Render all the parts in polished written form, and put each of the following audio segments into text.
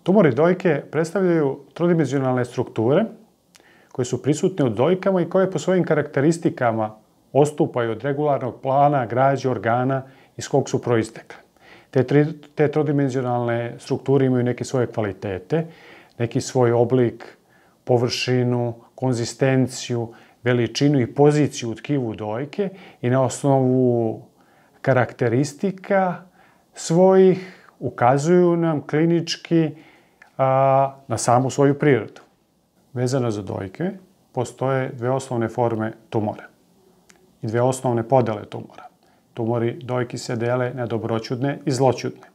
Tumori dojke predstavljaju trodimenzionalne strukture koje su prisutne u dojkama i koje po svojim karakteristikama odstupaju od regularnog plana građe organa iz kog su proistekle. Te trodimenzionalne strukture imaju neke svoje kvalitete, neki svoj oblik, površinu, konzistenciju, veličinu i poziciju u tkivu dojke i na osnovu karakteristika svojih ukazuju nam klinički na samu svoju prirodu. Vezano za dojke, postoje dve osnovne forme tumora i dve osnovne podele tumora. Tumori dojki se dele na dobroćudne i zloćudne.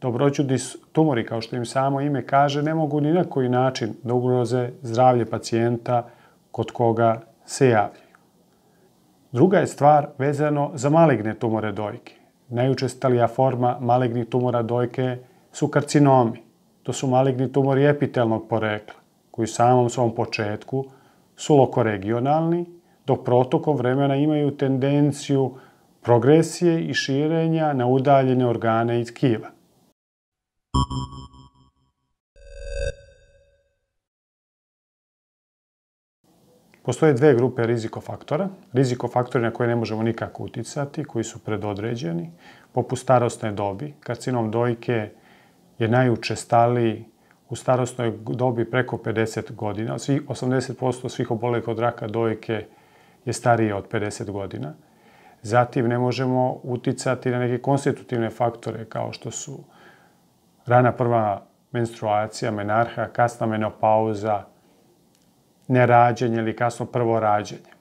Dobroćudni tumori, kao što im samo ime kaže, ne mogu ni na koji način da ugroze zdravlje pacijenta kod koga se javljaju. Druga je stvar vezano za maligne tumore dojke. Najučestalija forma malignih tumora dojke su karcinomi. To su maligni tumori epitelnog porekla, koji u samom svom početku su lokoregionalni, dok protokom vremena imaju tendenciju progresije i širenja na udaljene organe i tkiva. Postoje dve grupe rizikofaktora. Rizikofaktori na koje ne možemo nikako uticati, koji su predodređeni, poput starosne dobi. Karcinom dojke je najučestaliji u starosnoj dobi preko 50 godina. 80% svih obolelih od raka dojke je starije od 50 godina. Zatim ne možemo uticati na neke konstitutivne faktore kao što su rana prva menstruacija, menarha, kasna menopauza, nerađenje ili kasno prvo rađenje.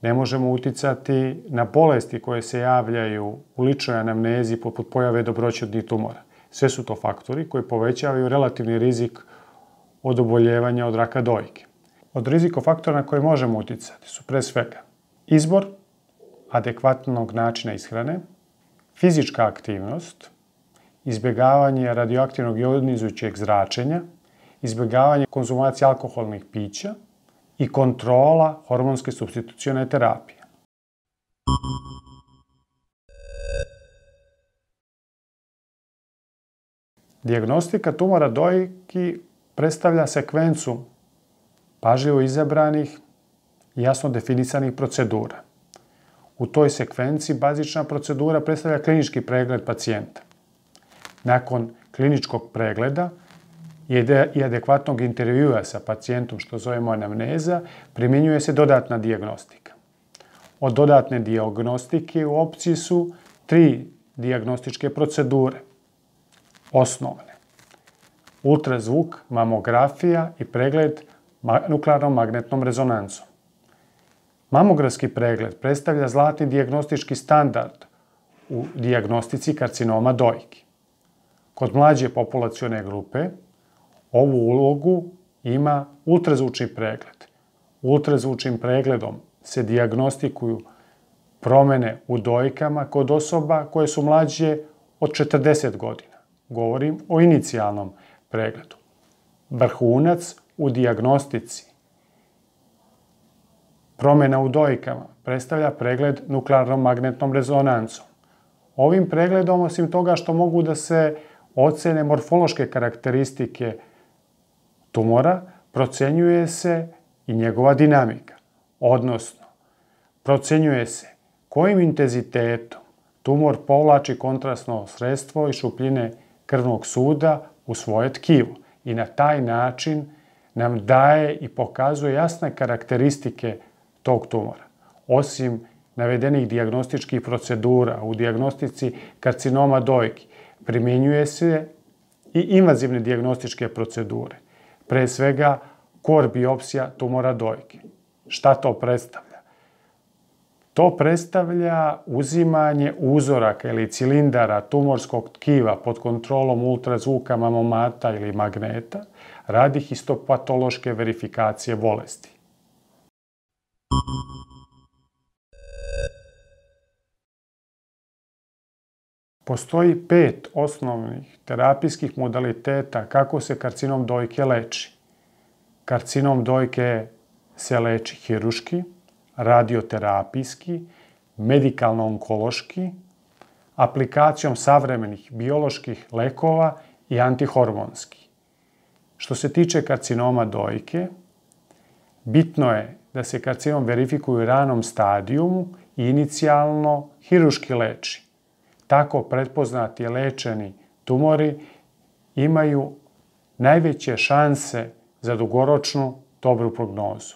Ne možemo uticati na bolesti koje se javljaju u ličnoj anamnezi poput pojave dobroćudnih tumora. Sve su to faktori koji povećavaju relativni rizik od oboljevanja od raka dojke. Od rizikofaktora na koje možemo uticati su pre svega izbor adekvatnog načina ishrane, fizička aktivnost, izbjegavanje radioaktivnog jonizujućeg zračenja, izbjegavanje konzumacije alkoholnih pića i kontrola hormonske supstitucione terapije. Dijagnostika tumora dojki predstavlja sekvencu pažljivo izabranih i jasno definisanih procedura. U toj sekvenciji bazična procedura predstavlja klinički pregled pacijenta. Nakon kliničkog pregleda i adekvatnog intervjua sa pacijentom, što zovemo anamneza, primjenjuje se dodatna dijagnostika. Od dodatne dijagnostike u opciji su 3 dijagnostičke procedure. Osnovne: ultrazvuk, mamografija i pregled nuklearnom magnetnom rezonancom. Mamografski pregled predstavlja zlatni dijagnostički standard u dijagnostici karcinoma dojki. Kod mlađe populacione grupe ovu ulogu ima ultrazvučni pregled. Ultrazvučnim pregledom se dijagnostikuju promene u dojkama kod osoba koje su mlađe od 40 godina. Govorim o inicijalnom pregledu. Vrhunac u dijagnostici promjena u dojkama predstavlja pregled nuklearnom magnetnom rezonancom. Ovim pregledom, osim toga što mogu da se ocene morfološke karakteristike tumora, procenjuje se i njegova dinamika, odnosno procenjuje se kojim intenzitetom tumor povlači kontrastno sredstvo iz šupljine krvnog suda u svoje tkivo i na taj način nam daje i pokazuje jasne karakteristike tog tumora. Osim navedenih dijagnostičkih procedura u dijagnostici karcinoma dojki primjenjuje se i invazivne dijagnostičke procedure, pre svega kor biopsija tumora dojke. Šta to predstavlja? To predstavlja uzimanje uzoraka ili cilindara tumorskog tkiva pod kontrolom ultrazvuka, mamomata ili magneta radi histopatološke verifikacije bolesti. Postoji 5 osnovnih terapijskih modaliteta kako se karcinom dojke leči. Karcinom dojke se leči hiruški, radioterapijski, medikalno-onkološki, aplikacijom savremenih bioloških lekova i antihormonski. Što se tiče karcinoma dojke, bitno je da se karcinom verifikuje u ranom stadijumu i inicijalno hirurški leči. Tako pretpoznati lečeni tumori imaju najveće šanse za dugoročnu dobru prognozu.